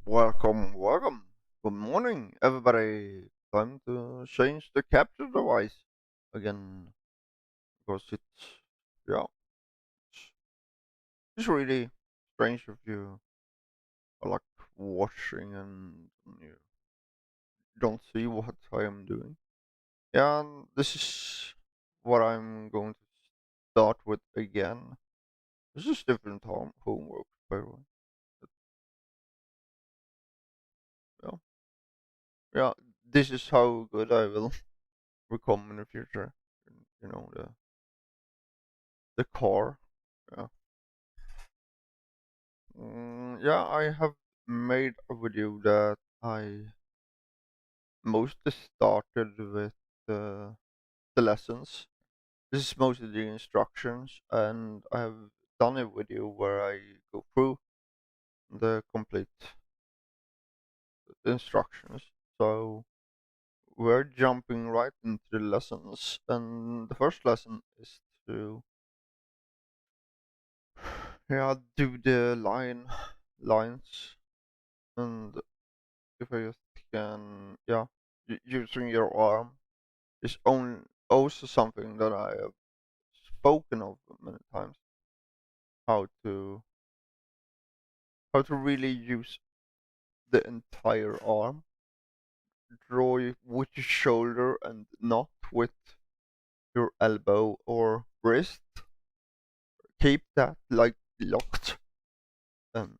Welcome. Good morning, everybody. Time to change the capture device again because yeah, it's, it's really strange if you are like watching and you don't see what I am doing. Yeah, and this is what I'm going to start with again. This is different homework, by the way. But, yeah, yeah. This is how good I will become in the future. You know the core. Yeah. Yeah, I have made a video that I mostly started with the lessons. This is mostly the instructions, and I have done a video where I go through the complete instructions. So we're jumping right into the lessons, and the first lesson is to yeah do the lines, and if I just can using your arm is also something that I have spoken of many times. How to really use the entire arm, draw it with your shoulder and not with your elbow or wrist. Keep that like locked, and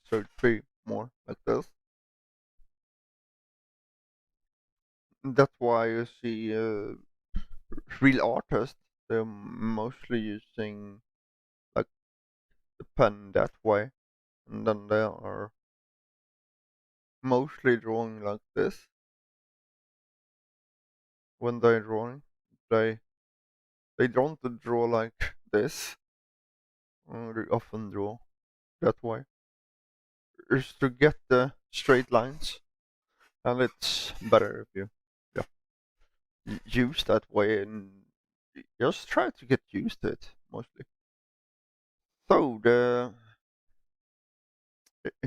so it be more like this. That's why you see real artists. They're mostly using like the pen that way, and then they are mostly drawing like this when they're drawing. They they don't draw like this. They often draw that way. Is to get the straight lines, and it's better if you yeah, use that way and just try to get used to it mostly. So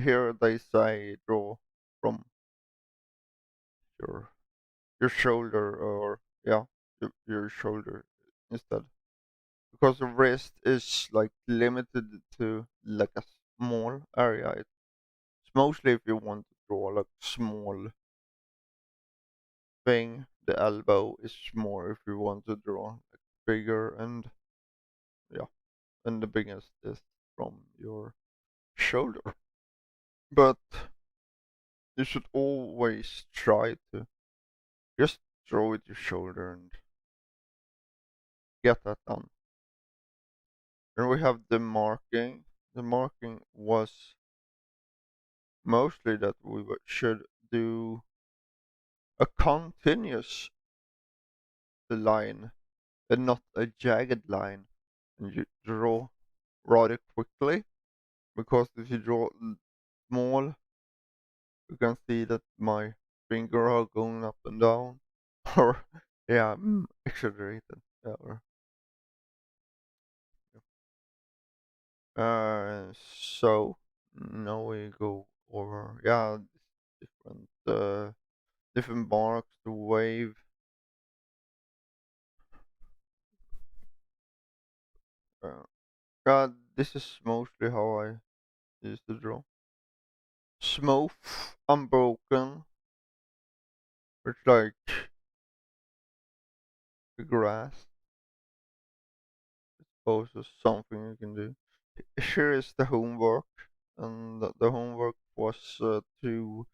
here they say draw from your shoulder, or yeah, your shoulder instead, because the wrist is like limited to like a small area. It's mostly if you want to draw like small thing. The elbow is more if you want to draw like bigger, and yeah, and the biggest is from your shoulder. But you should always try to just draw with your shoulder and get that done. And we have the marking. The marking was mostly that we should do a continuous line and not a jagged line. And you draw rather quickly, because if you draw small, you can see that my finger are going up and down. Or yeah, exaggerated. Yeah, so now we go over different different marks, the wave. Uh, this is mostly how I used to draw. Smooth, unbroken. It's like the grass. Also something you can do. Here is the homework, and the homework was to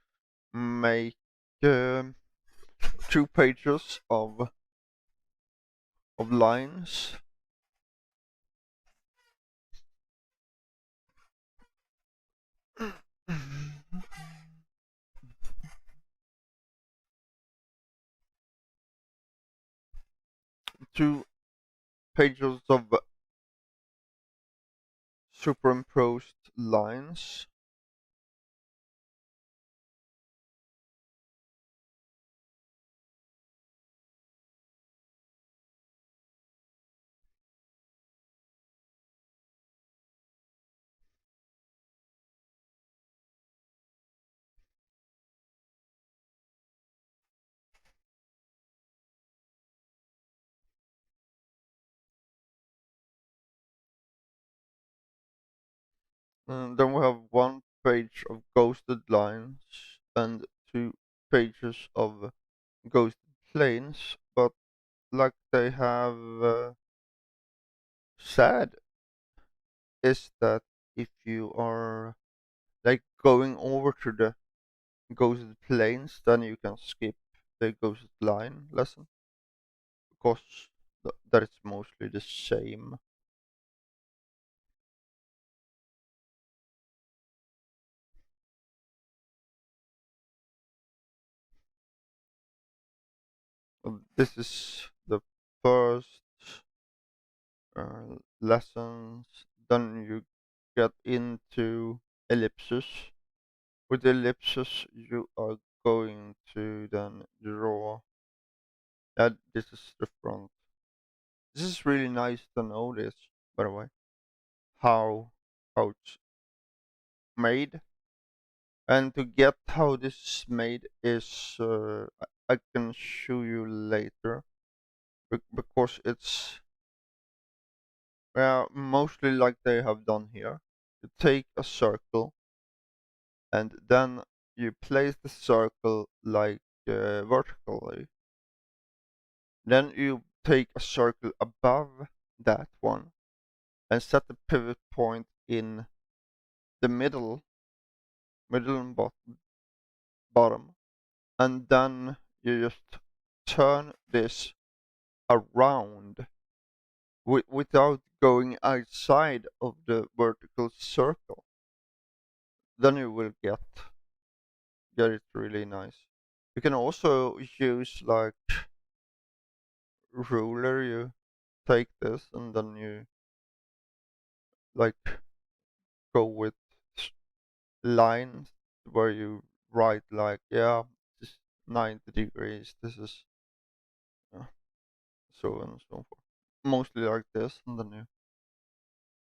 make um 2 pages of lines. Two pages of superimposed lines. And then we have one page of ghosted lines and two pages of ghosted planes, but like they have said, is that if you are like going over to the ghosted planes, then you can skip the ghosted line lesson because that is mostly the same. This is the first lessons. Then you get into ellipses. With ellipses, you are going to then draw. This is the front. This is really nice to know this, by the way, how it's made. And to get how this is made is I can show you later because it's mostly like they have done here. You take a circle and then you place the circle like vertically. Then you take a circle above that one and set the pivot point in the middle and bottom, and then you just turn this around without going outside of the vertical circle. Then you will get it really nice. You can also use like ruler. You take this and then you like go with lines where you write like, yeah, this is 90 degrees, this is uh, so on and so forth. Mostly like this, and then you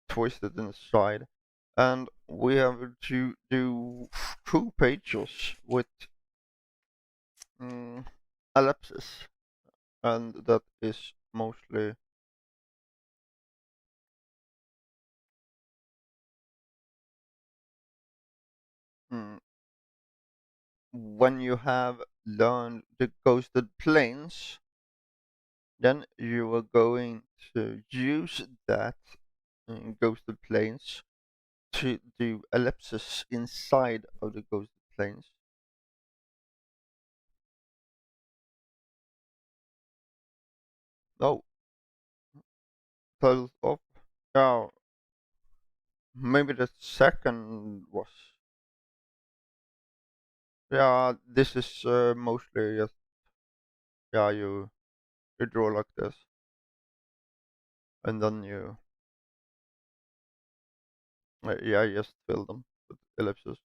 twist it inside. And we have to do 2 pages with mm, ellipses, and that is mostly mm, when you have learned the ghosted planes, then you are going to use that ghosted planes to do ellipses inside of the ghosted planes. No, titles up. Yeah, maybe the second was. Yeah, this is mostly just, yeah, you draw like this, and then you, yeah, just fill them with ellipses.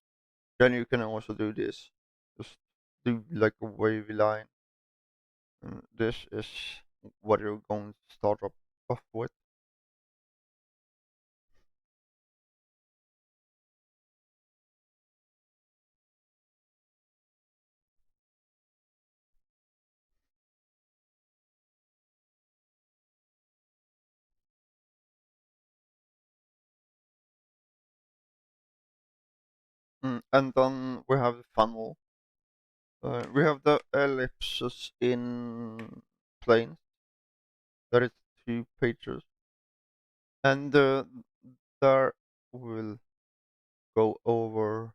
Then you can also do this, just do like a wavy line. And this is what you're going to start off with. And then we have the funnel. We have the ellipses in planes. That is 2 pages, and there we'll go over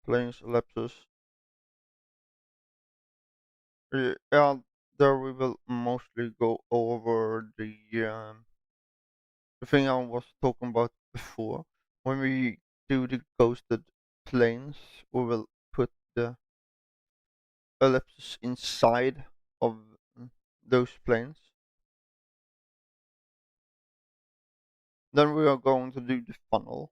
planes, ellipses. Yeah, there we will mostly go over the thing I was talking about before. When we do the ghosted planes, we will put the ellipses inside of mm, those planes. Then we are going to do the funnel.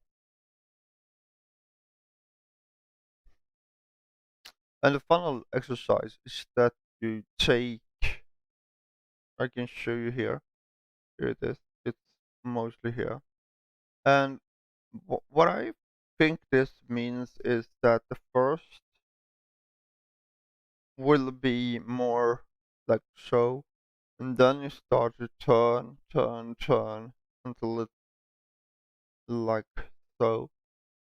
And the funnel exercise is that you take, I can show you here. Here it is. It's mostly here. And what I think this means is that the first will be more like so, and then you start to turn, turn, turn until it's like so.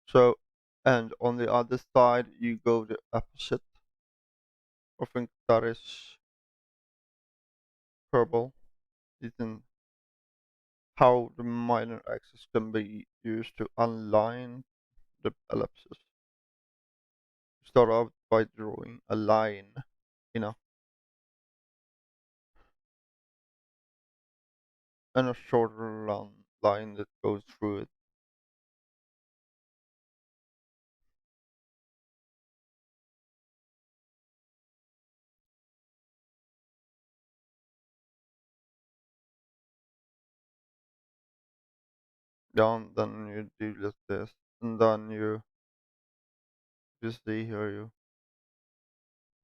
So, and on the other side, you go the opposite. I think that is purple. Isn't how the minor axis can be used to align the ellipses. Start out by drawing a line, you know, and a shorter line that goes through it. Down, then you do just this, and then you see here you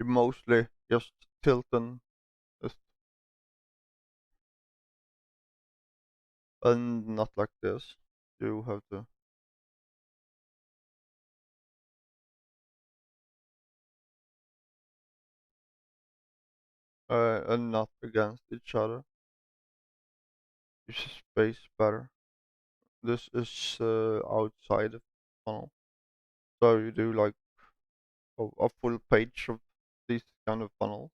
mostly just tilt just and not like this. You have to and not against each other. Use space better. This is outside of funnel, so you do like a full page of this kind of funnel.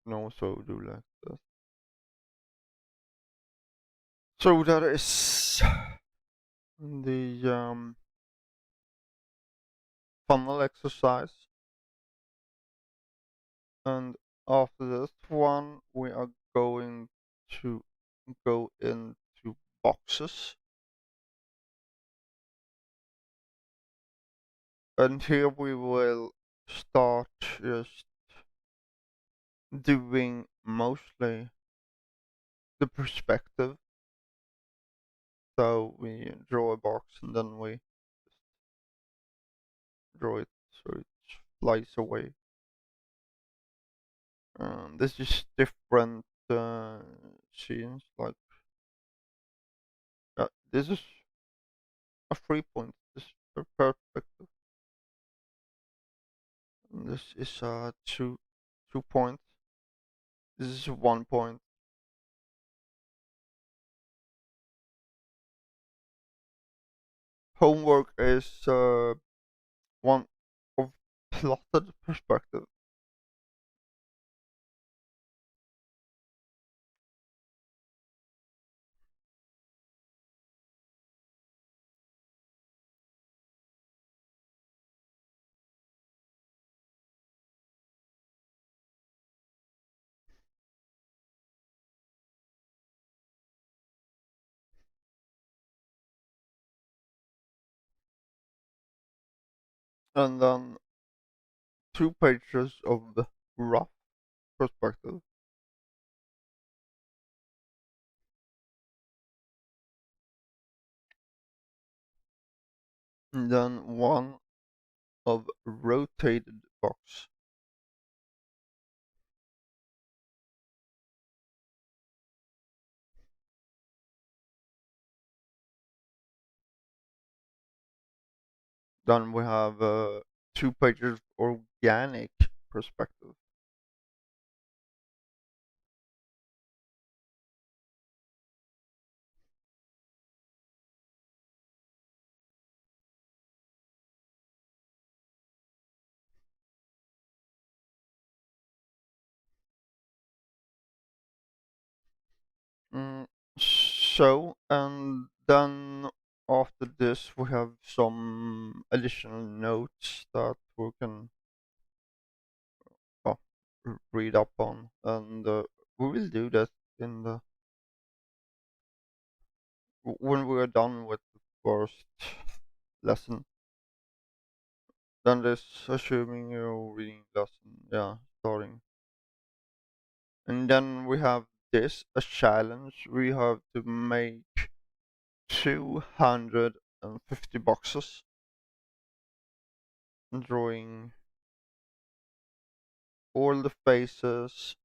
And also do like this. So that is the funnel exercise. And after this one, we are going to go into boxes. And here we will start just doing mostly the perspective. So we draw a box and then we draw it so it flies away. This is different scenes. Like this is a 3 point. This is a perspective. And this is a 2 point. This is 1 point. Homework is one of plotted perspective. And then 2 pages of the rough perspective. And then one of rotated box. Then we have 2 pages organic perspective. Mm, so, and then after this, we have some additional notes that we can uh, read up on, and we will do that in the when we are done with the first lesson. Then this, assuming you're reading lesson, yeah, starting. And then we have this, a challenge. We have to make 250 boxes, drawing all the faces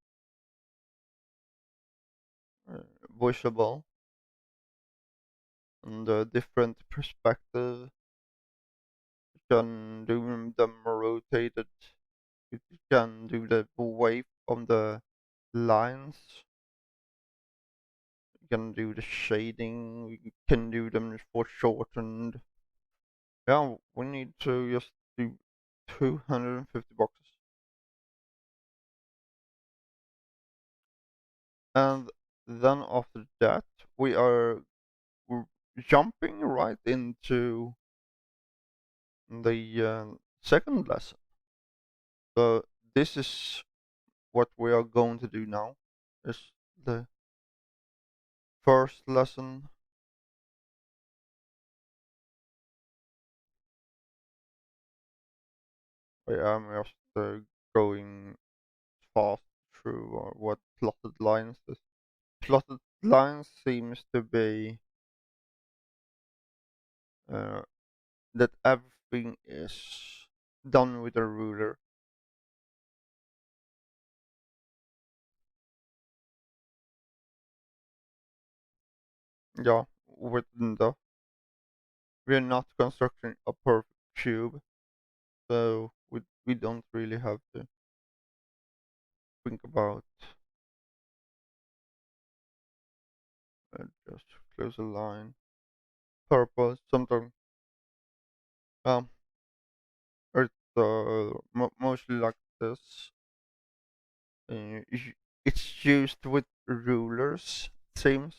visible and the different perspective. You can do them rotated. You can do the wave on the lines. We can do the shading. We can do them for shortened. Yeah, we need to just do 250 boxes. And then after that, we are jumping right into the second lesson. So this is what we are going to do now. Is the first lesson. I am just going fast through what plotted lines is. Plotted lines seems to be uh, that everything is done with a ruler. Yeah, within the we're not constructing a perfect cube, so we don't really have to think about just close a line. Purple, something. Um, it's mostly like this. It's used with rulers, it seems.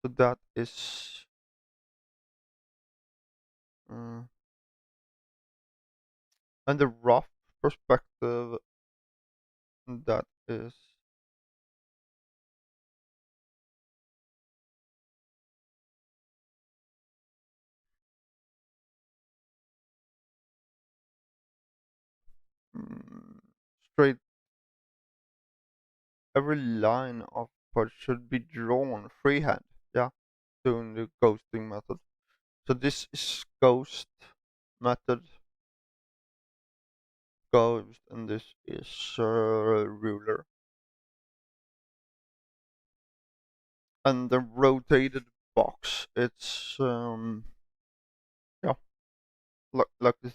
So that is uh, and the rough perspective that is mm, straight. Every line of part should be drawn freehand. Yeah, doing the ghosting method. So this is ghost method, ghost, and this is ruler. And the rotated box, it's yeah, like this.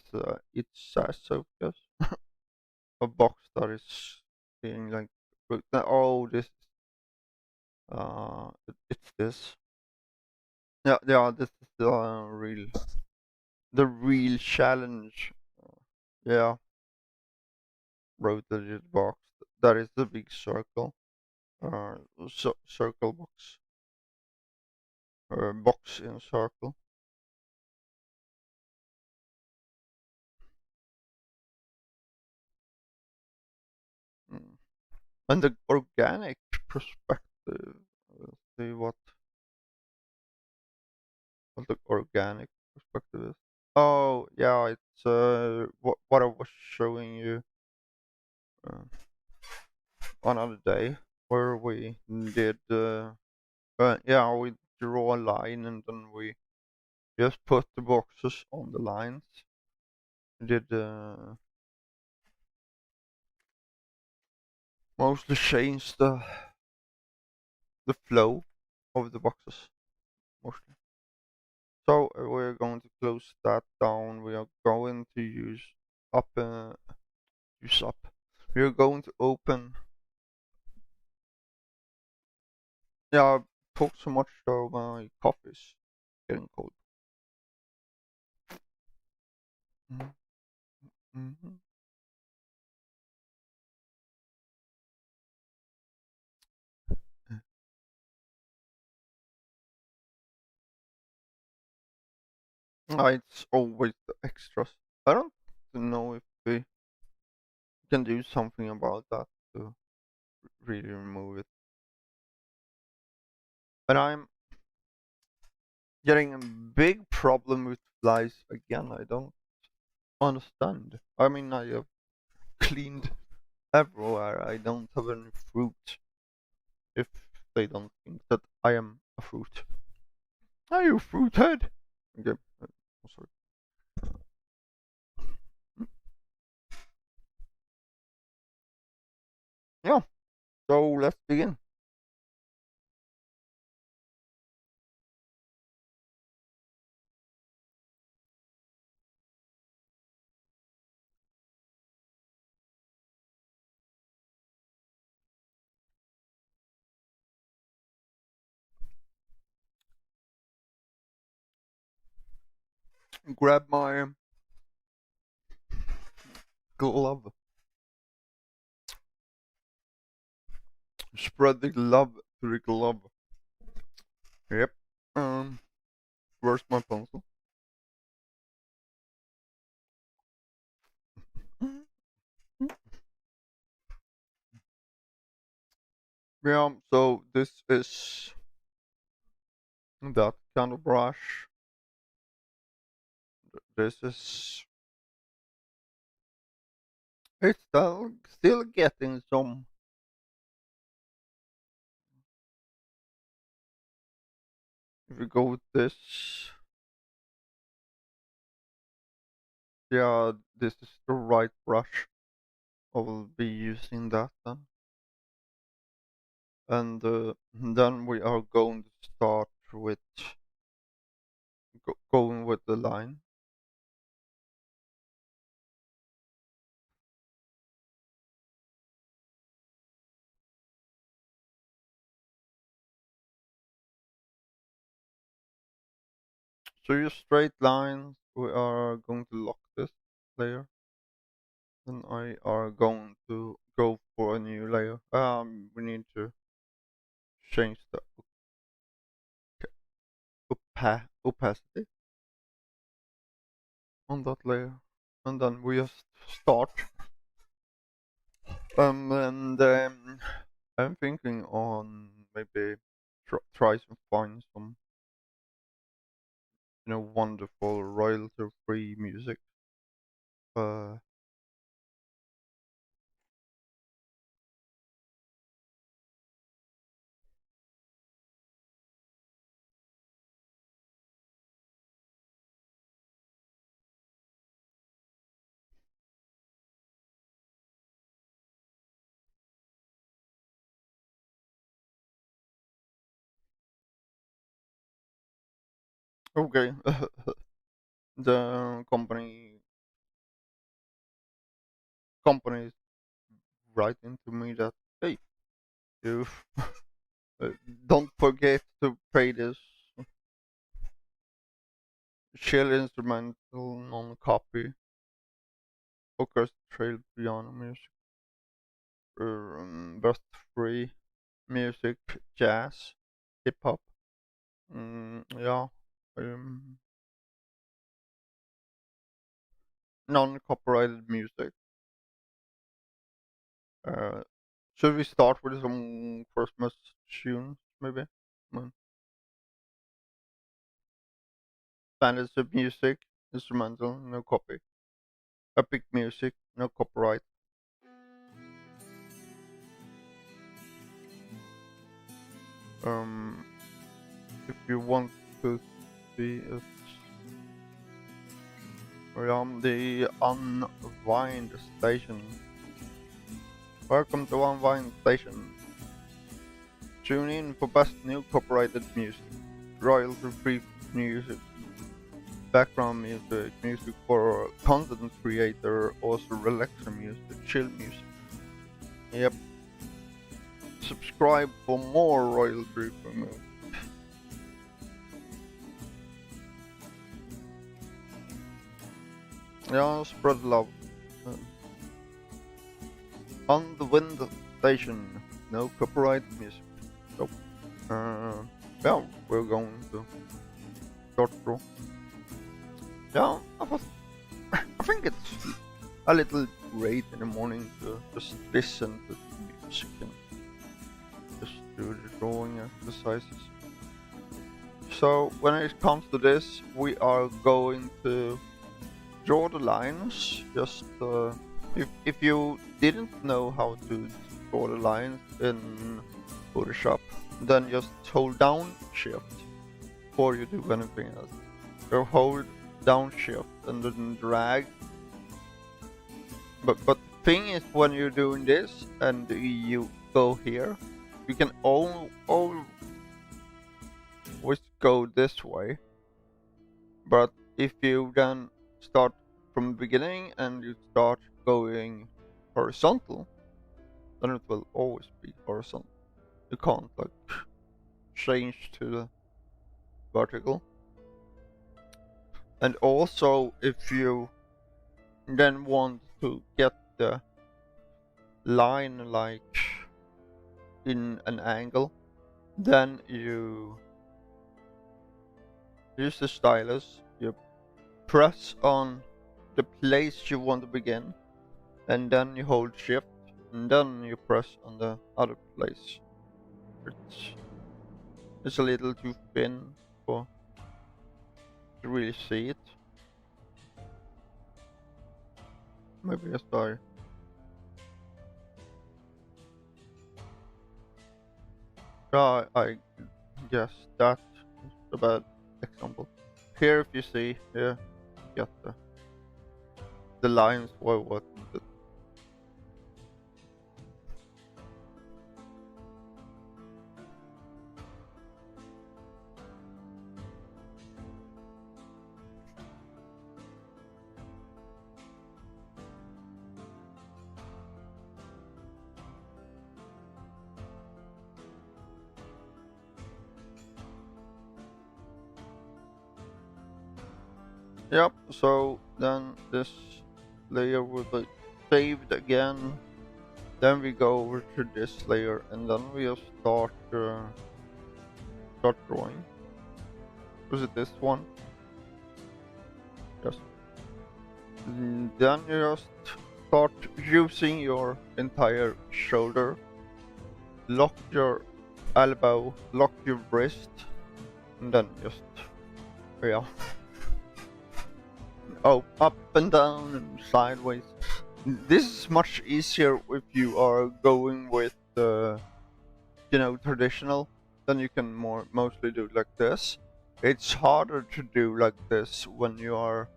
It says so. Yes, a box that is being like. Oh, this. It's this. Yeah, yeah. This is the real challenge. Yeah, rotated box. That is the big circle. Uh, circle box. Box in circle. Mm. And the organic perspective. Let's see what the organic perspective is. Oh yeah, it's what I was showing you uh, another day where we did yeah, we draw a line and then we just put the boxes on the lines. We did mostly change the flow of the boxes mostly. So we're going to close that down. We are going to up use up. We are going to open. Yeah, I talked so much so my coffee's getting cold. Mhm, mhm. It's always the extras. I don't know if we can do something about that to really remove it. And I'm getting a big problem with flies again. I don't understand. I mean, I have cleaned everywhere. I don't have any fruit if they don't think that I am a fruit. Are you fruithead? Okay, I'm sorry. Yeah, so let's begin. grab my glove, spread the love to the glove. Yep. Where's my pencil? Yeah, so this is that kind of brush. This is it's still getting some. If we go with this, yeah, this is the right brush. I will be using that then. And then we are going to start with going with the line. So your straight lines, we are going to lock this layer. Then I are going to go for a new layer. We need to change the opacity on that layer, and then we just start. And I'm thinking on maybe try to find some wonderful royalty-free music. Uh, okay, the company is writing to me that hey, you don't forget to pay this shell instrumental non-copy orchestrated piano music, best free music, jazz, hip hop. Yeah, um, non-copyrighted music. Uh, should we start with some Christmas tunes, maybe? Mm. Fantasy music, instrumental, no copy. Epic music, no copyright. Um, if you want to see it, we're on the Unwind station. Welcome to Unwind station. Tune in for best new copyrighted music, royalty-free music, background music, music for content creator, also relaxer music, chill music. Yep. Subscribe for more royalty-free music. Yeah, spread love. Uh, on the wind station, no copyright music. So, yeah, we're going to start through. Yeah, I think it's a little great in the morning to just listen to the music and just do the drawing exercises. So when it comes to this, we are going to draw the lines. Just if you didn't know how to draw the lines in Photoshop, then just hold down Shift before you do anything else. So hold down Shift and then drag. But the thing is, when you're doing this and you go here, you can always go this way. But if you then start from the beginning and you start going horizontal, then it will always be horizontal. You can't like change to the vertical. And also, if you then want to get the line like in an angle, then you use the stylus, you press on the place you want to begin, and then you hold shift, and then you press on the other place. It's a little too thin for to really see it. Maybe I guess that is a bad example. Here, if you see, yeah, get the lines for what. Yep, so then this layer will be saved again. Then we go over to this layer, and then we'll start drawing. Was it this one? Yes. And then you just start using your entire shoulder. Lock your elbow, lock your wrist, and then just, yeah. Oh, up and down and sideways. This is much easier if you are going with traditional. Then you can mostly do it like this. It's harder to do like this when you are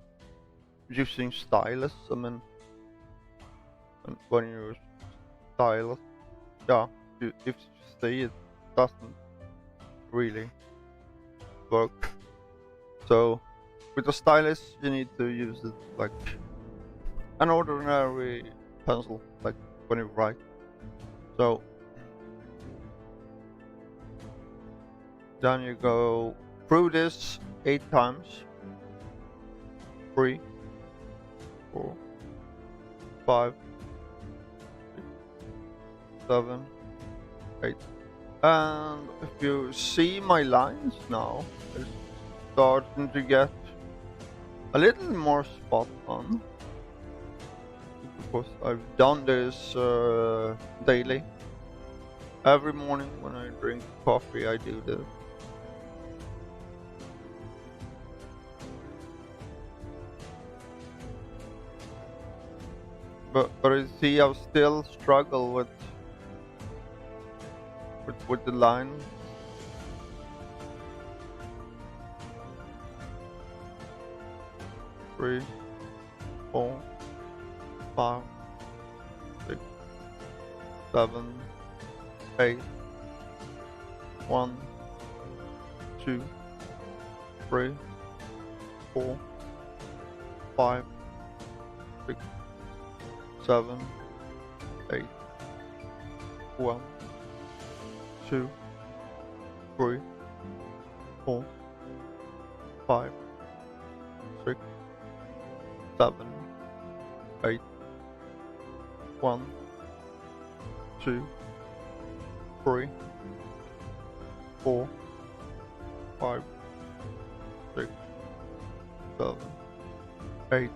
using stylus. I mean, when you stylus, yeah, if you see it doesn't really work. So with the stylus, you need to use it like an ordinary pencil, like when you write. So then you go through this 8 times. 3, 4, 5, 6, 7, 8. And if you see my lines now, it's starting to get a little more spot on. Because I've done this daily. Every morning when I drink coffee, I do this. But you see, I still struggle with the line. Three, 4, 5, 6, 7, 8. 1, 2, 3, 4, 5, 6, 7, 8. 1, 2, 3, 4, 5, 6, 7, 8. 1, 2, 3, 4, 5, 6, 7, 8.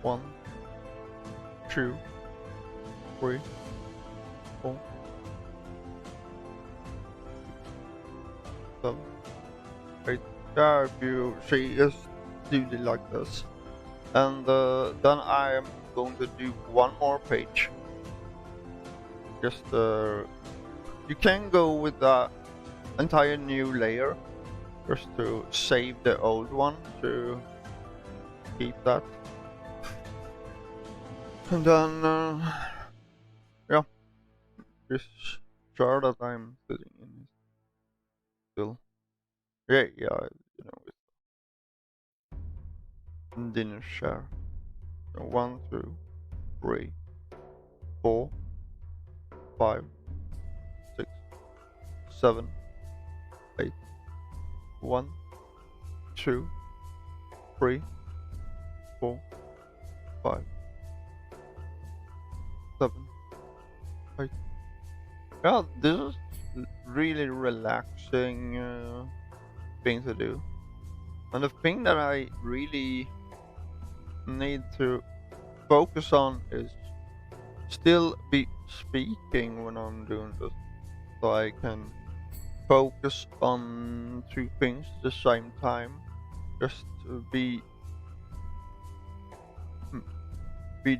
1, 2, 3, 4, 7, 8. Yeah, if you see, just do it like this. And then I am going to do one more page. Just you can go with the entire new layer just to save the old one to keep that. And then yeah, this chair that I'm sitting in is still, yeah, it's dinner chair. So 1, 2, 3, 4, 5, 6, 7, 8. 1, 2, 3, 4, 5, 7, 8. Yeah, this is really relaxing thing to do. And the thing that I really need to focus on is still be speaking when I'm doing this, so I can focus on two things at the same time. Just to be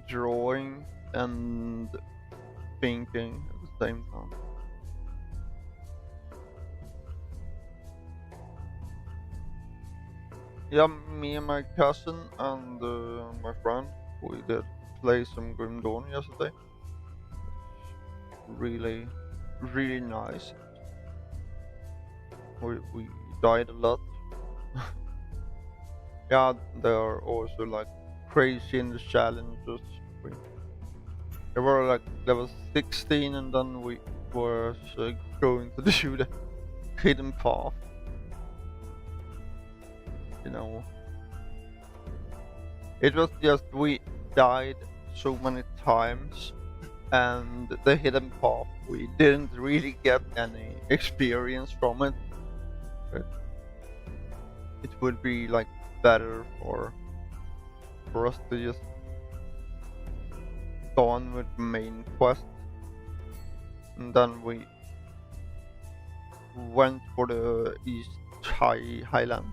drawing and thinking at the same time. Yeah, me and my cousin and my friend, we did play some Grim Dawn yesterday. Really, really nice. We died a lot. Yeah, they are also like crazy in the challenges. They were like level 16, and then we were going to do the hidden path. You know, it was just we died so many times, and the hidden path, we didn't really get any experience from it. But it would be like better for us to just go on with the main quest. And then we went for the East Highland.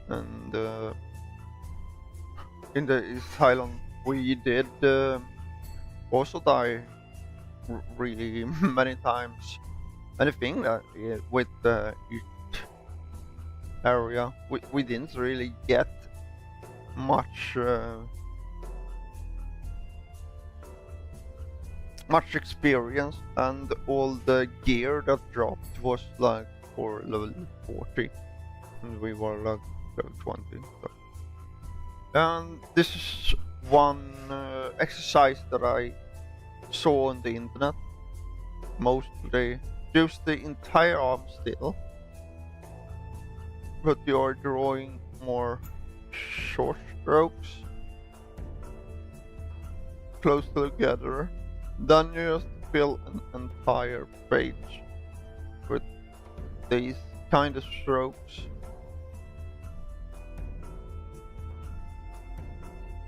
And in the East Highland we did also die really many times. And the thing that with the area, we didn't really get much experience, and all the gear that dropped was like for level 40, and we were like level 20. So. And this is one exercise that I saw on the internet. Mostly use the entire arm still, but you are drawing more short strokes close together. Then you just fill an entire page with these kind of strokes.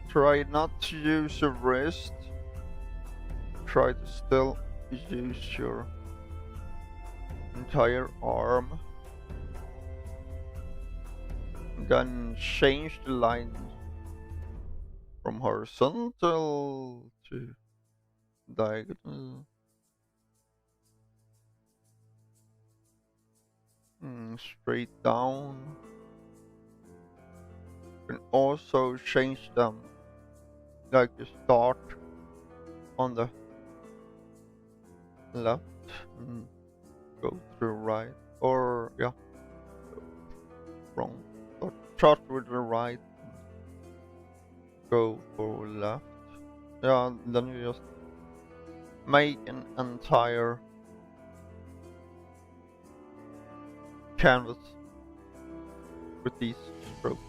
Try not to use your wrist. Try to still use your entire arm. Then change the lines from horizontal to diagonal. Straight down. You can also change them, like you start on the left and go through right, or yeah, wrong. Or start with the right, go for left. Yeah, then you just make an entire canvas with these strokes.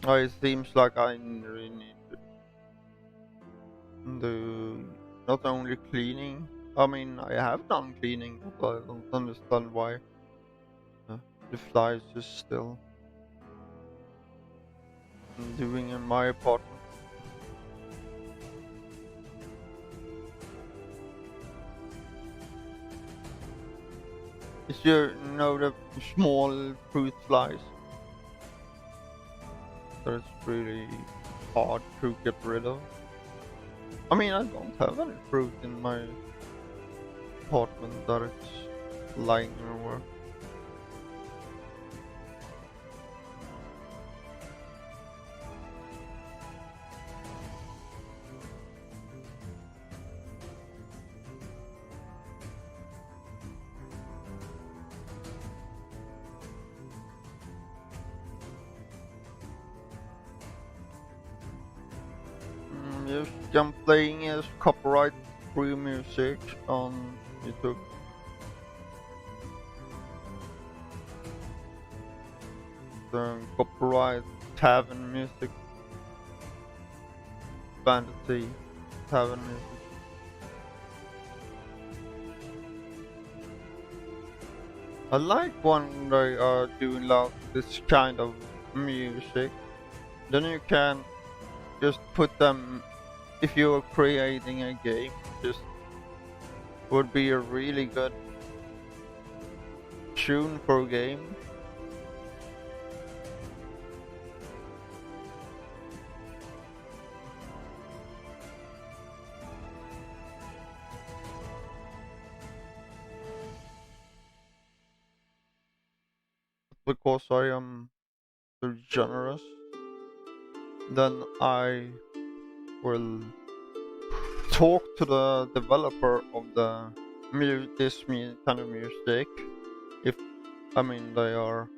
Oh, it seems like I really need to do not only cleaning. I mean, I have done cleaning, but I don't understand why the flies is still doing in my apartment. Is you know the small fruit flies? That's really hard to get rid of. I mean, I don't have any fruit in my apartment that it's lying everywhere. music I'm playing is copyright-free music on YouTube. The copyright tavern music, fantasy tavern music. I like when they are doing like this kind of music. Then you can just put them, if you are creating a game, just would be a really good tune for a game. Because I am so generous, then I will talk to the developer of the kind of music, if they are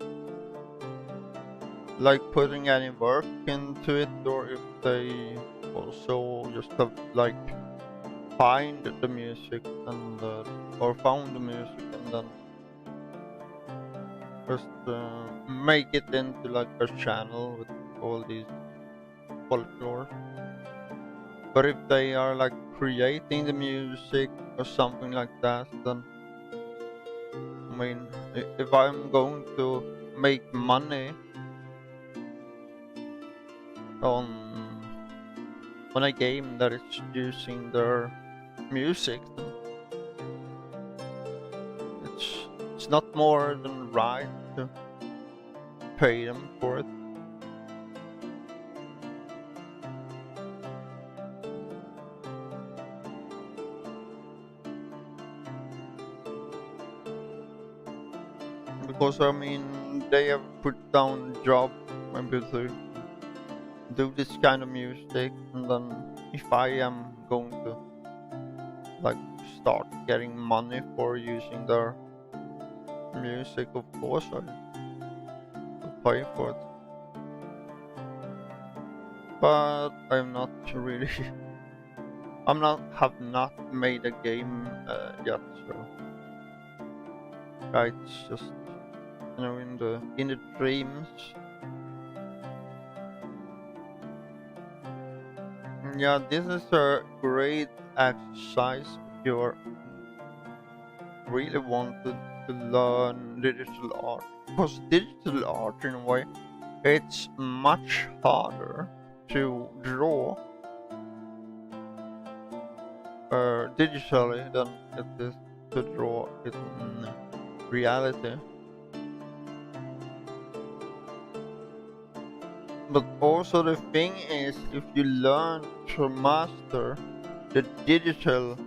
like putting any work into it, or if they also just have like find the music and or found the music and then just make it into like a channel with all these folklore. But if they are like creating the music or something like that, then if I'm going to make money on a game that is using their music, then it's not more than right to pay them for it. Because they have put down job maybe to do this kind of music, and then if I am going to like start getting money for using their music, of course I will pay for it. But I'm not really have not made a game yet, so it's just in the dreams. Yeah, this is a great exercise if you really wanted to learn digital art, because digital art, in a way, it's much harder to draw digitally than it is to draw it in reality. But also the thing is, if you learn to master the digital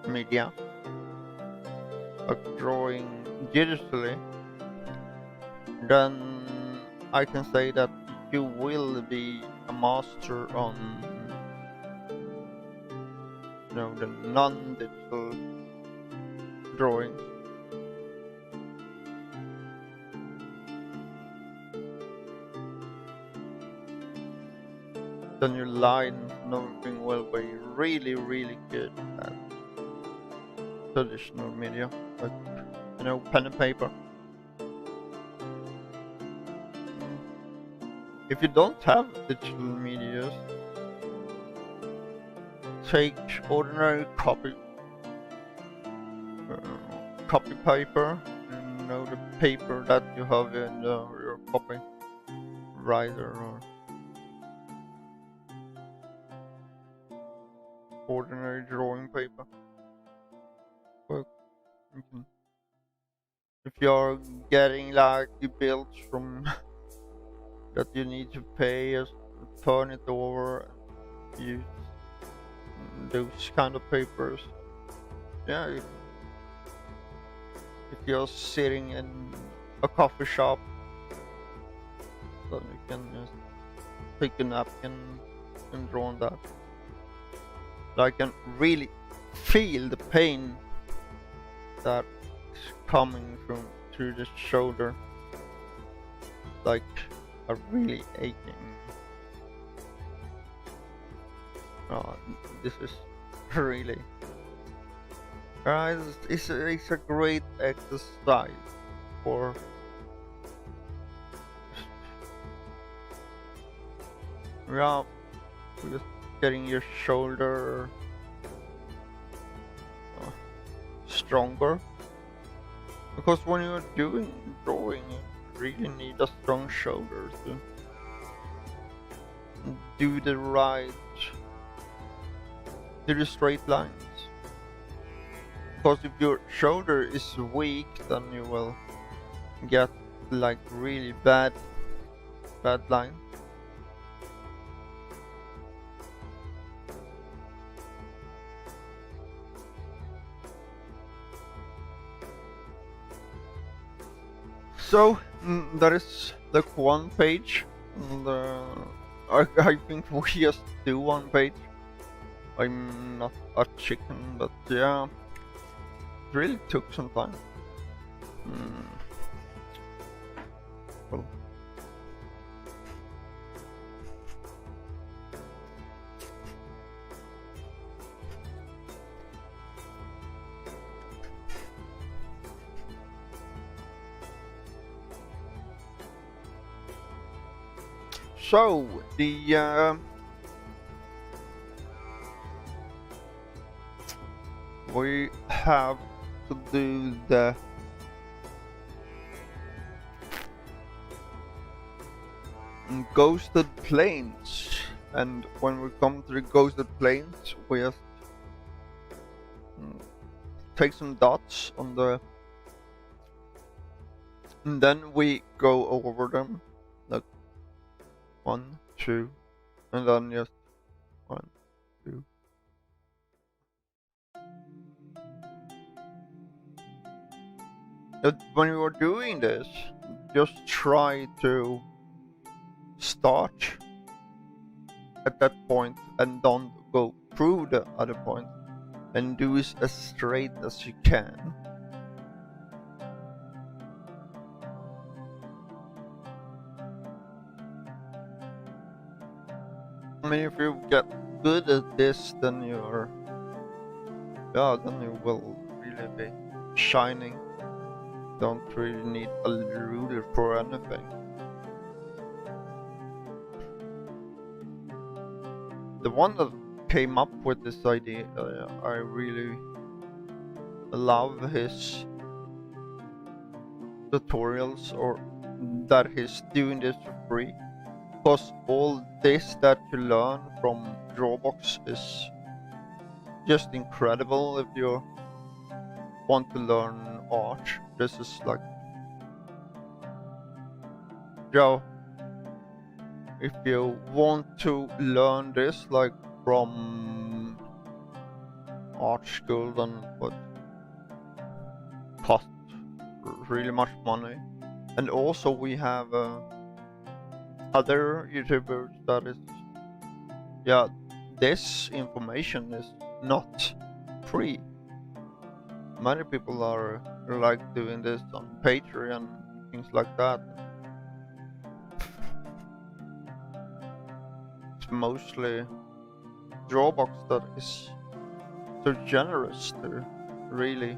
media, like drawing digitally, then I can say that you will be a master on the non-digital drawings. Then your lines and everything will be really, really good at traditional media, like pen and paper. If you don't have digital media, take ordinary copy paper, the paper that you have in your copy writer, or ordinary drawing paper. Well, if you're getting like bills from that you need to pay, just turn it over, use those kind of papers. Yeah, if you're sitting in a coffee shop, then you can just take a napkin and draw on that. I can really feel the pain that's coming through the shoulder, like a really aching. Uh, this is really it's a great exercise for yeah, just getting your shoulder uh, stronger. Because when you're doing drawing, you really need a strong shoulder to do the right, do the straight lines. Because if your shoulder is weak, then you will get like really bad line. So that is like one page, and I think we just do one page. I'm not a chicken, but yeah, it really took some time. Well, so the we have to do the ghosted plains, and when we come to the ghosted plains, we just take some dots on the, and then we go over them like 1, 2, and then just 1, 2. But when you are doing this, just try to start at that point and don't go through the other point, and do it as straight as you can. I mean, if you get good at this, then you will really be shining. Don't really need a ruler for anything. The one that came up with this idea, I really love his tutorials, or that he's doing this for free, because all this that you learn from Drawbox is just incredible. If you want to learn art, this is like, Joe, if you want to learn this like from art school, then would cost really much money. And also we have other YouTubers that is, yeah, this information is not free. Many people are like doing this on Patreon, things like that. It's mostly Drawbox that is so generous to really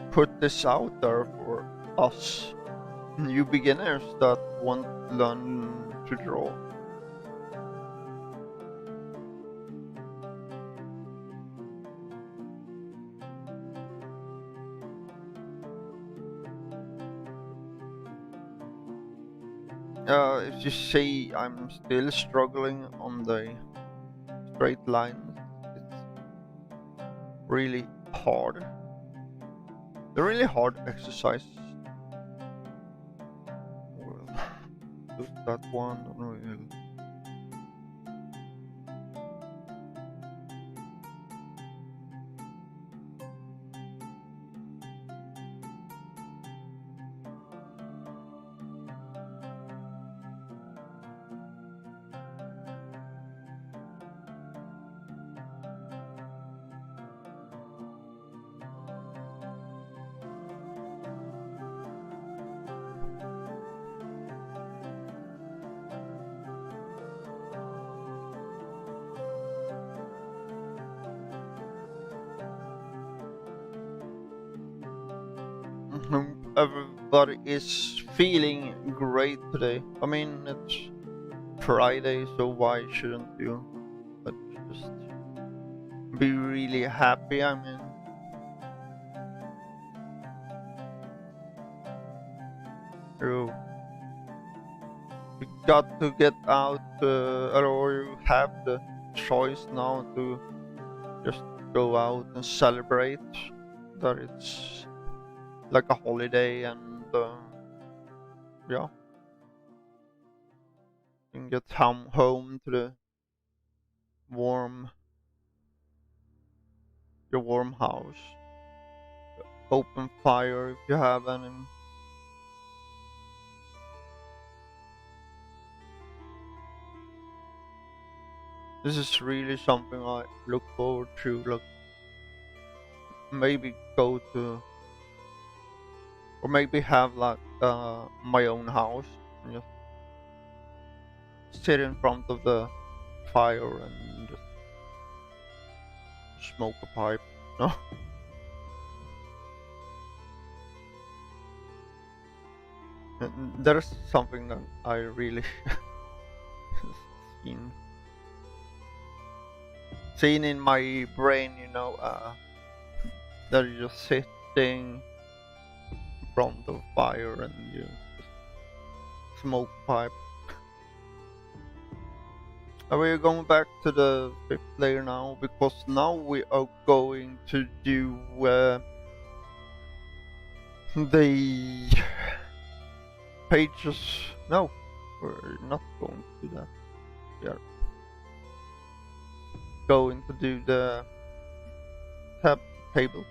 put this out there for us new beginners that want to learn to draw. If you see, I'm still struggling on the straight lines. It's really hard. The really hard exercise. We'll do that one. everybody is feeling great today. I mean, it's Friday, so why shouldn't you? But just be really happy. I mean, you got to get out, or you have the choice now to just go out and celebrate that it's like a holiday, and yeah, you can get home to the warm your warm house, open fire if you have any. This is really something I look forward to. Like maybe go to, or maybe have like my own house and just sit in front of the fire and just smoke a pipe. No, there's something that I really seen seen in my brain. That you're just sitting in front of fire and you just smoke pipe. We're going back to the fifth layer now, because now we are going to do the pages. No, we're not going to do that. We are going to do the tab table.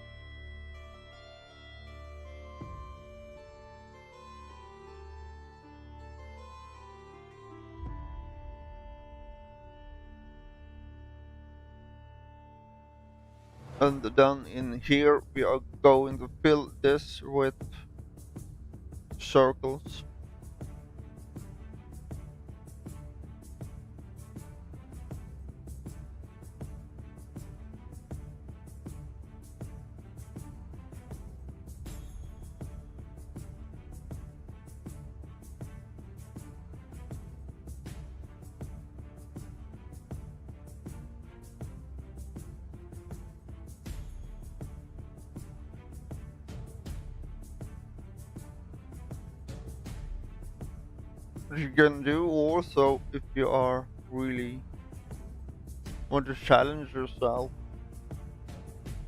And then in here we are going to fill this with circles. What you can do also, if you are really want to challenge yourself,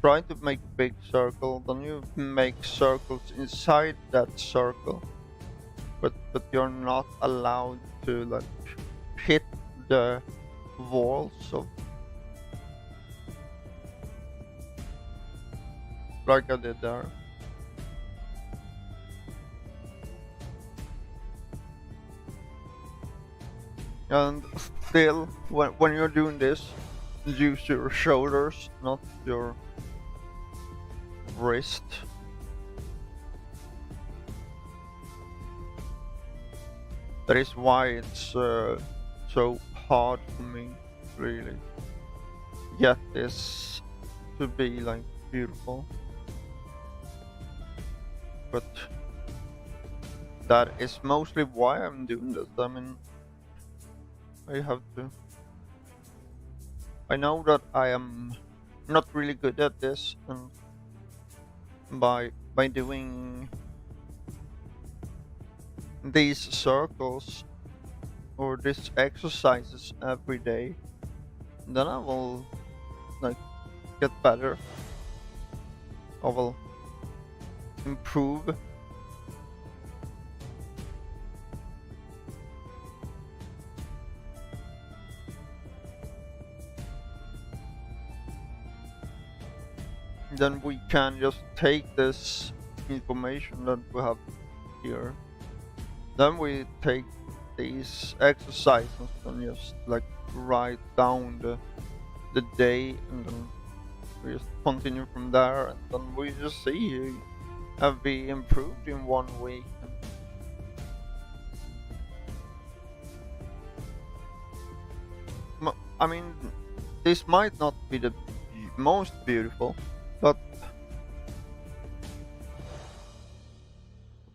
try to make big circle, then you make circles inside that circle, but you're not allowed to like hit the walls of, like I did there. And still, when you're doing this, use your shoulders, not your wrist. That is why it's so hard for me, really, get this to be like beautiful. But that is mostly why I'm doing this. I mean, I know that I am not really good at this, and by doing these circles or these exercises every day, then I will like get better. I will improve. Then we can just take this information that we have here, then we take these exercises and just like write down the day, and then we just continue from there, and then we just see have we improved in 1 week. I mean, this might not be the most beautiful, but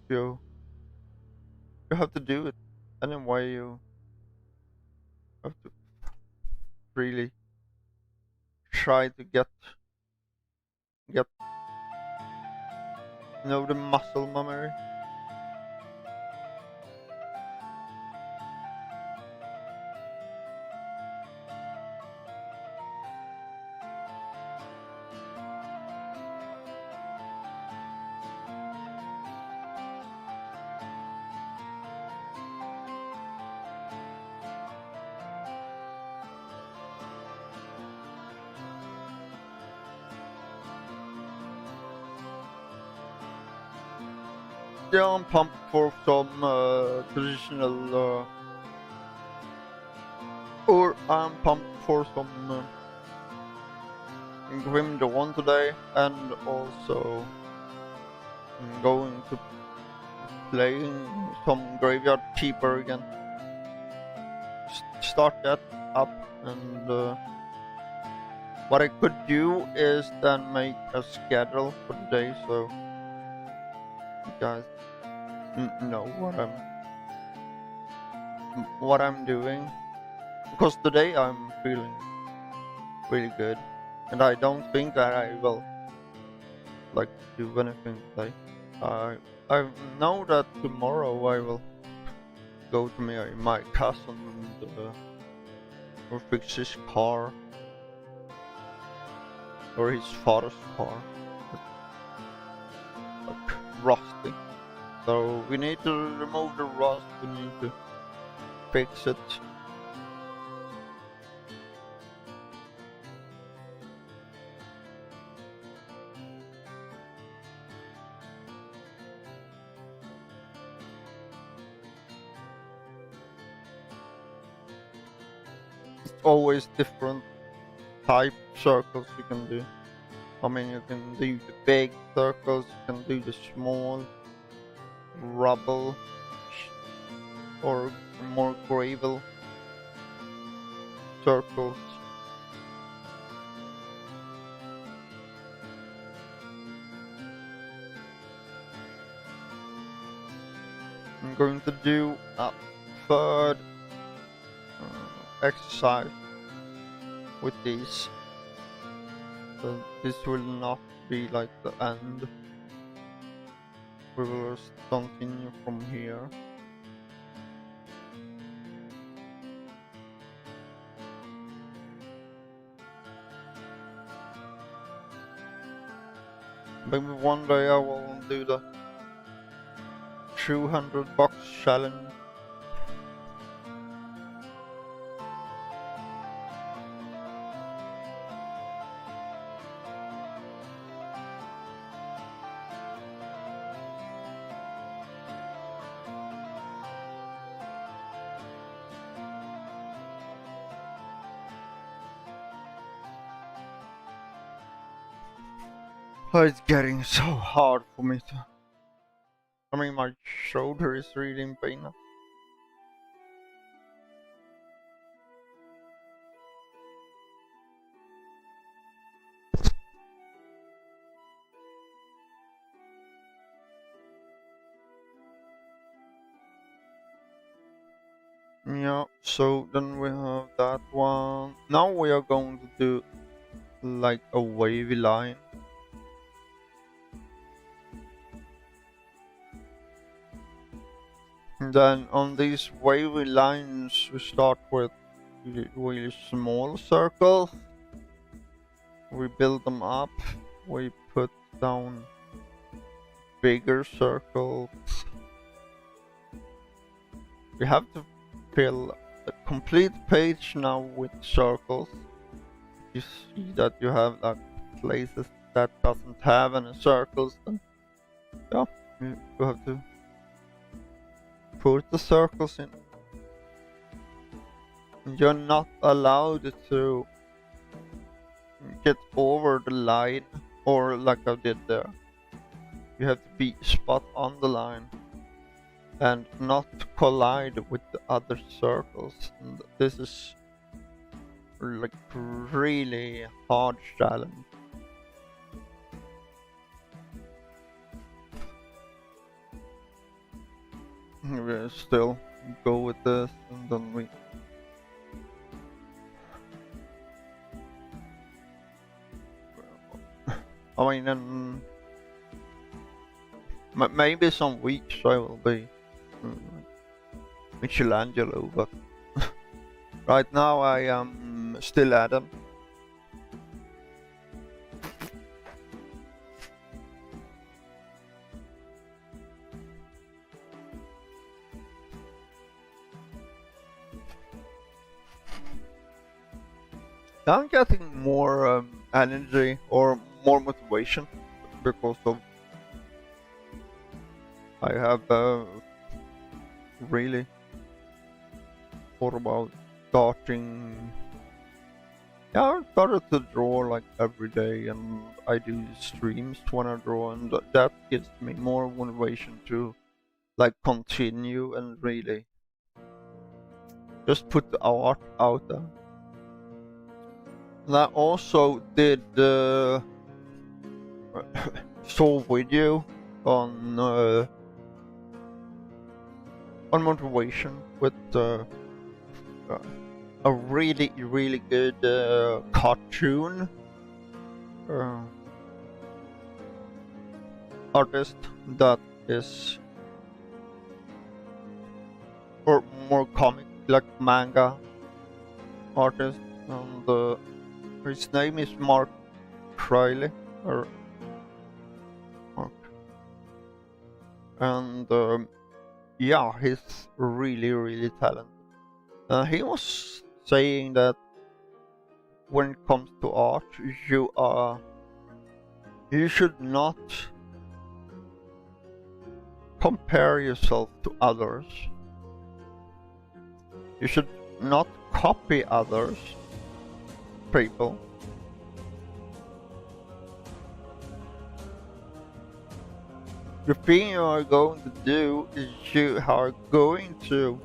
you have to do it anyway. You have to really try to get the muscle memory. Yeah, I'm pumped for some traditional, or I'm pumped for some Grim Dawn today, and also going to playing some Graveyard Keeper again. Start that up, and what I could do is then make a schedule for the day, so you guys know what I'm doing. Because today I'm feeling really good, and I don't think that I will like do anything today. I know that tomorrow I will go to my cousin and or fix his car, or his father's car. It's like rusty. So we need to remove the rust, we need to fix it. It's always different type circles you can do. I mean, you can do the big circles, you can do the small rubble or more gravel circles. I'm going to do a third exercise with these. So this will not be like the end. We will just continue from here. Maybe one day I will do the 200 box challenge. Oh, it's getting so hard for me to. I mean, my shoulder is really in pain now. Yeah, so then we have that one. Now we are going to do like a wavy line. And then on these wavy lines we start with really small circles. We build them up, we put down bigger circles. We have to fill a complete page now with circles. You see that you have like places that doesn't have any circles, then yeah, you have to put the circles in. You're not allowed to get over the line, or like I did there. You have to be spot on the line and not collide with the other circles. And this is like really hard challenge. we still go with this, and then we. I mean, in maybe some weeks I will be Michelangelo, but right now I am still Adam. I'm getting more energy or more motivation because of I have really thought about starting. Yeah, I started to draw like every day, and I do streams when I draw, and that gives me more motivation to like continue and really just put the art out there. And I also did saw video on motivation with a really good cartoon artist that is or more comic like manga artist, and his name is Mark Riley or Mark, and yeah, he's really talented. He was saying that when it comes to art, you should not compare yourself to others. You should not copy others people. The thing you are going to do is you are going to,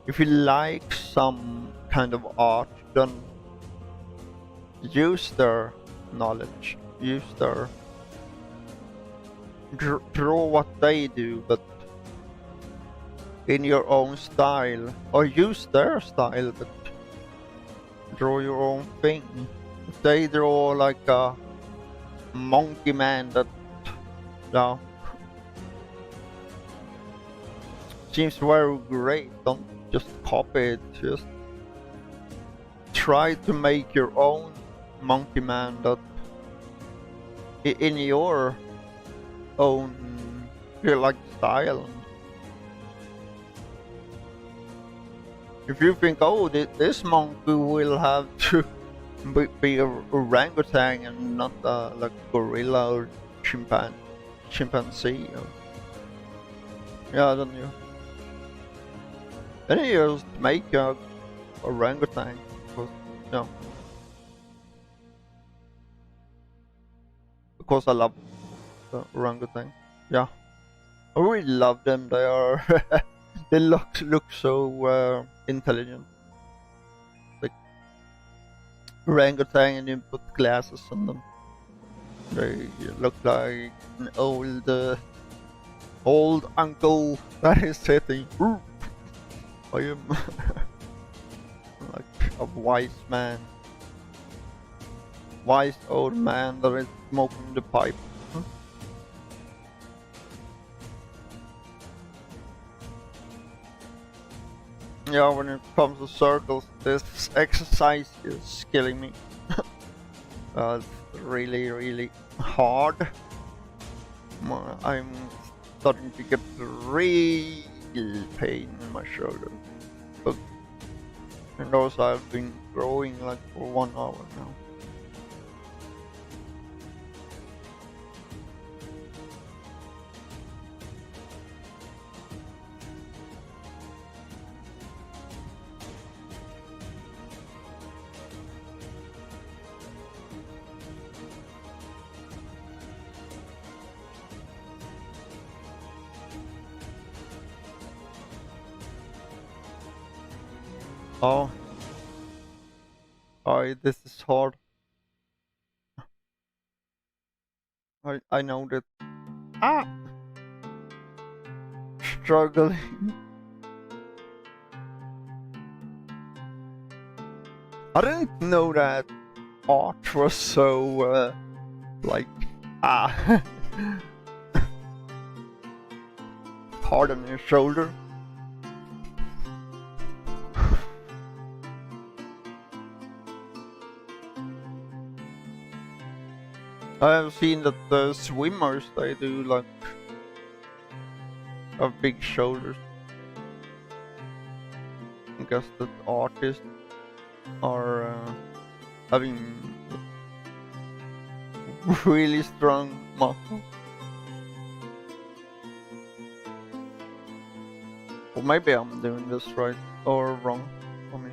if you like some kind of art, then use their knowledge, use their draw what they do, but in your own style, or use their style, but draw your own thing. If they draw like a monkey man that, yeah, seems very great, don't just copy it, just try to make your own monkey man that in your own like style. If you think, oh, this monkey will have to be a orangutan and not like gorilla or chimpanzee, yeah, then you just make a orangutan, because, no, because I love the orangutan. Yeah, I really love them. They are they look so intelligent. Like orangutan, and you put glasses on them. They look like an old uncle that is sitting. I am like a wise man, wise old man that is smoking the pipe. Yeah, when it comes to circles, this exercise is killing me. It's really hard. I'm starting to get real pain in my shoulder. But and also I've been growing like for 1 hour now. Oh, this is hard. I know that. Ah! struggling. I didn't know that art was so like hard on your shoulder. I have seen that the swimmers, they do like have big shoulders. I guess that artists are having really strong muscles. Or maybe I'm doing this right or wrong. I mean,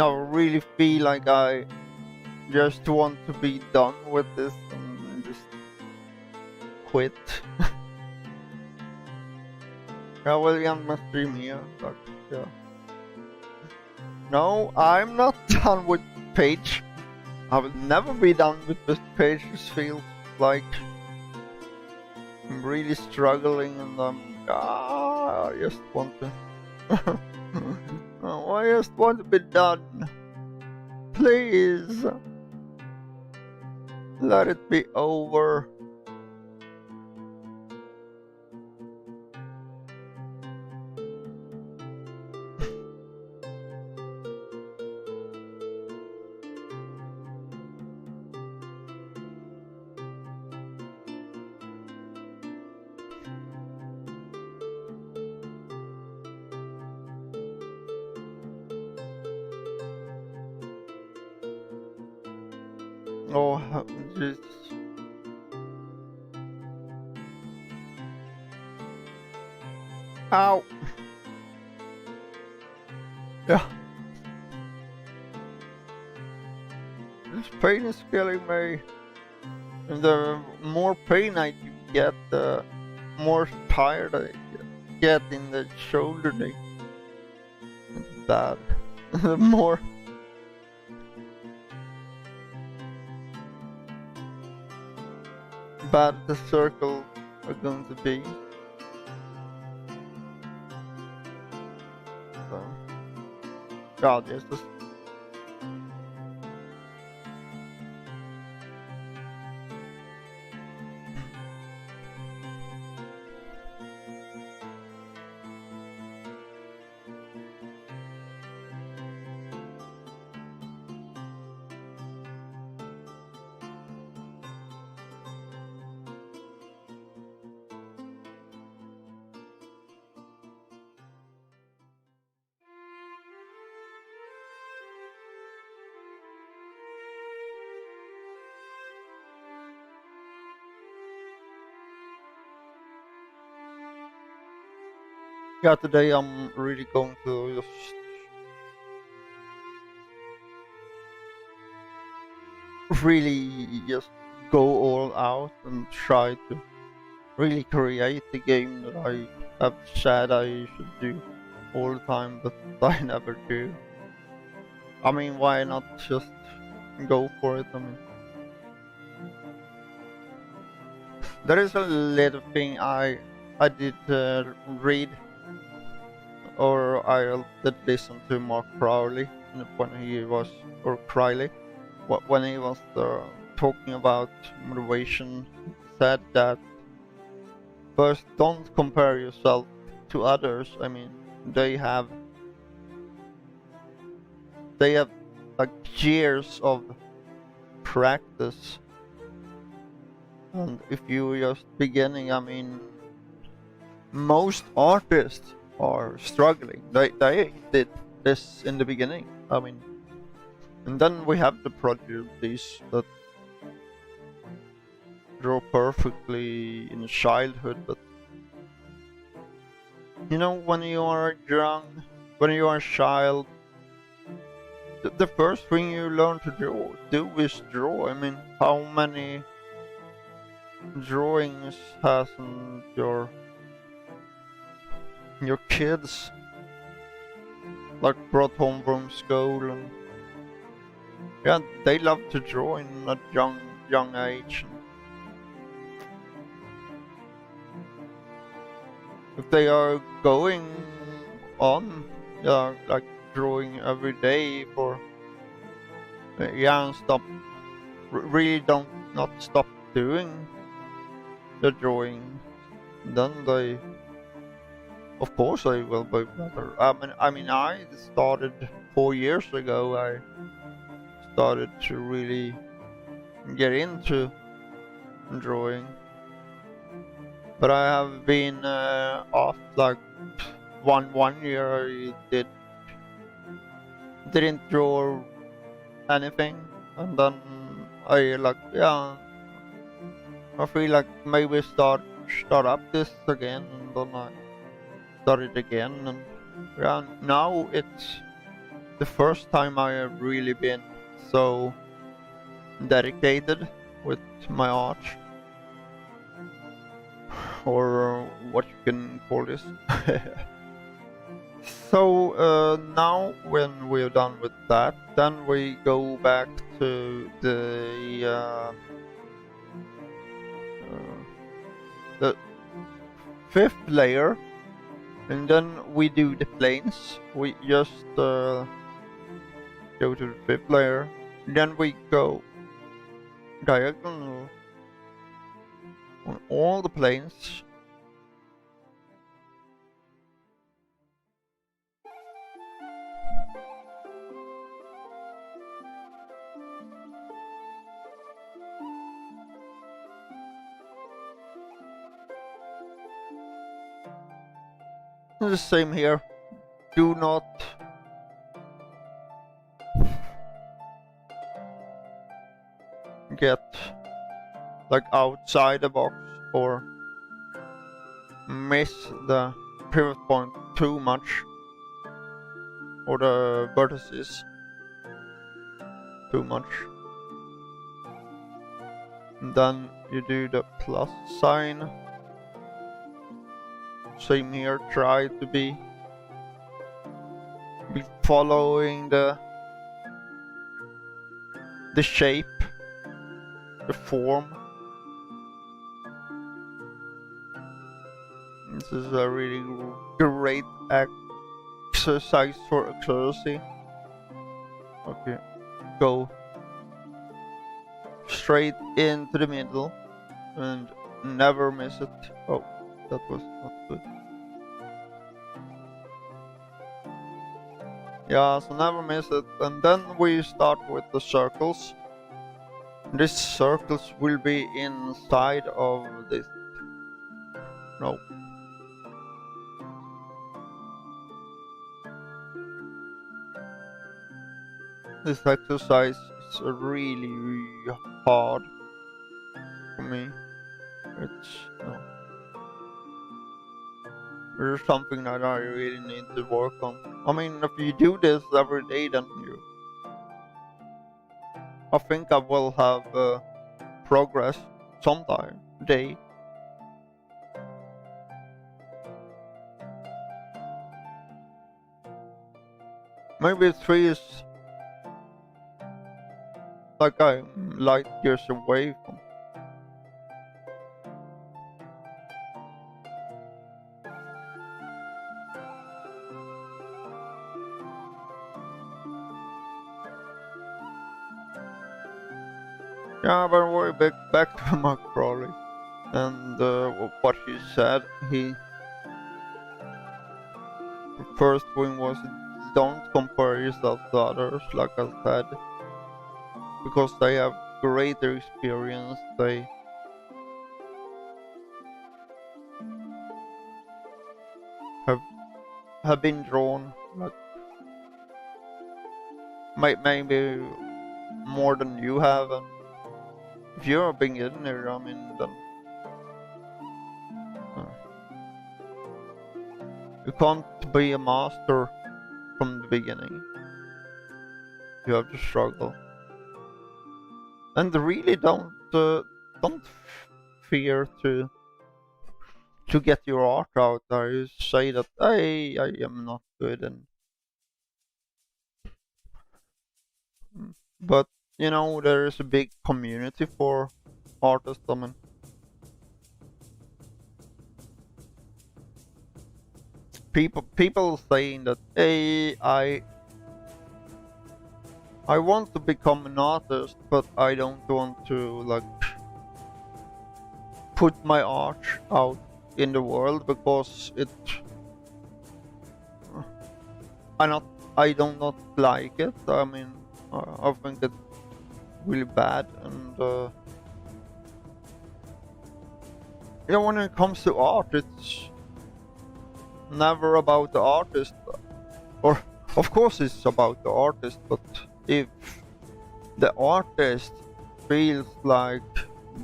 I really feel like I just want to be done with this and just quit. I will end my stream here, but yeah. No, I'm not done with the page. I will never be done with this page. This feels like I'm really struggling and I just want to oh, I just want to be done. Please let it be over. Oh, Jesus. Ow. Yeah. This pain is killing me. And the more pain I get, the more tired I get in the shoulder. It's bad. The more bad the circle are going to be. So, yeah, just yeah, today I'm really going to just really just go all out and try to really create the game that I have said I should do all the time, but I never do. I mean, why not just go for it? I mean, there is a little thing I did read, or I did listen to Mark Crowley when he was, or Crowley, when he was talking about motivation. Said that first, don't compare yourself to others. I mean, they have like years of practice, and if you just beginning, I mean, most artists are struggling. They did this in the beginning. I mean, and then we have the prodigies that draw perfectly in childhood, but you know, when you are young, when you are a child, the first thing you learn to do is draw. I mean, how many drawings hasn't your kids like brought home from school, and yeah, they love to draw in a young age. If they are going on, yeah, like drawing every day for yeah, and stop, really don't not stop doing the drawing, then they, of course, they will be better. I started 4 years ago. I started to really get into drawing, but I have been off like one year. I didn't draw anything, and then I I feel like maybe start up this again, and then I started again, and yeah, now it's the first time I have really been so dedicated with my art, or what you can call this. So now when we're done with that, then we go back to the fifth layer, and then we do the planes. We just go to the fifth layer, then we go diagonal on all the planes. The same here. Do not get like outside the box or miss the pivot point too much, or the vertices too much. And then you do the plus sign. Same here, try to be following the shape, the form. This is a really great exercise for accuracy. Okay, go straight into the middle and never miss it. Oh, that was not good. Yeah, so never miss it. And then we start with the circles. These circles will be inside of this. No. This exercise is really, really hard for me. It's no. There's something that I really need to work on. I mean, if you do this every day, then I think I will have progress sometime day. Maybe 3 is like I'm light years away from. Yeah, but we're back to Mark Crowley, and what he said. The first thing was, don't compare yourself to others, like I said, because they have greater experience. They have been drawn like maybe more than you have, and if you're a beginner, I mean, then you can't be a master from the beginning. You have to struggle, and really don't fear to get your art out there. You say that I am not good, and but you know there is a big community for artists. I mean, people saying that hey I want to become an artist, but I don't want to like put my art out in the world because I not I do not like it. I mean, I think it's really bad, and you know, when it comes to art, it's never about the artist, or of course it's about the artist, but if the artist feels like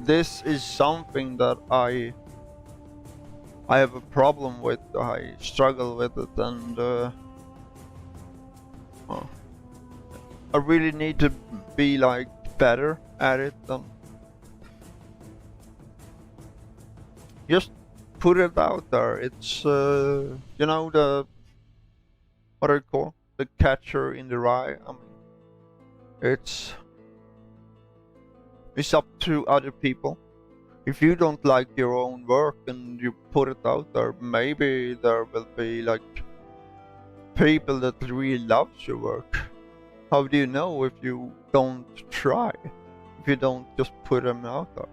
this is something that I have a problem with, I struggle with it, and I really need to be like better at it, and just put it out there. It's you know, the what I call the catcher in the rye. I mean, it's up to other people. If you don't like your own work and you put it out there, maybe there will be like people that really loves your work. How do you know if you don't try? If you don't just put them out there?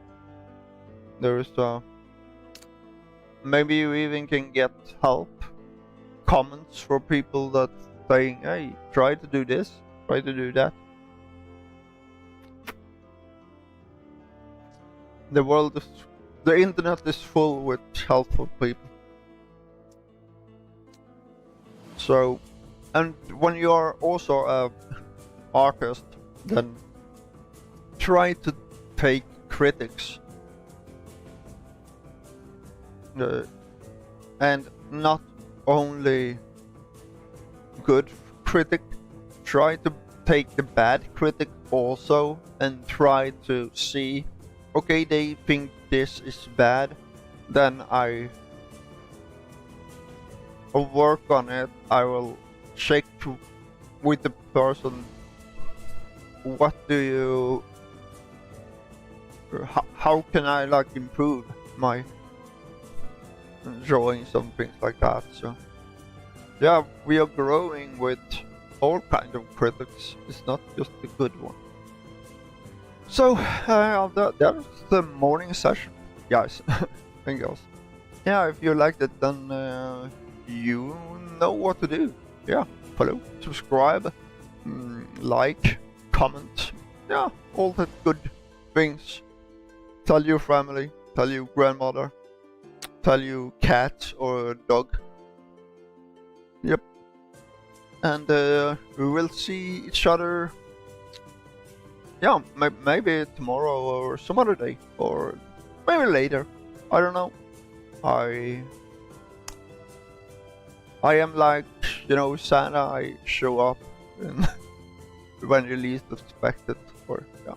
There's maybe you even can get help, comments for people that saying, hey, try to do this, try to do that. The internet is full with helpful people. So, and when you are also a artist, then try to take critics, and not only good critic. Try to take the bad critic also, and try to see, okay, they think this is bad, then I will work on it. I will check with the person, what do you, how can I like improve my drawings and things like that. So yeah, we are growing with all kinds of critics. It's not just the good one. So that's the morning session, guys and girls. Yeah, if you liked it, then you know what to do. Yeah, follow, subscribe, like, comment. Yeah, all that good things. Tell your family, tell your grandmother, tell your cat or dog. Yep. And we will see each other. Yeah, maybe tomorrow or some other day, or maybe later. I don't know. I am like, you know, Santa. I show up when you least expect it. Or yeah.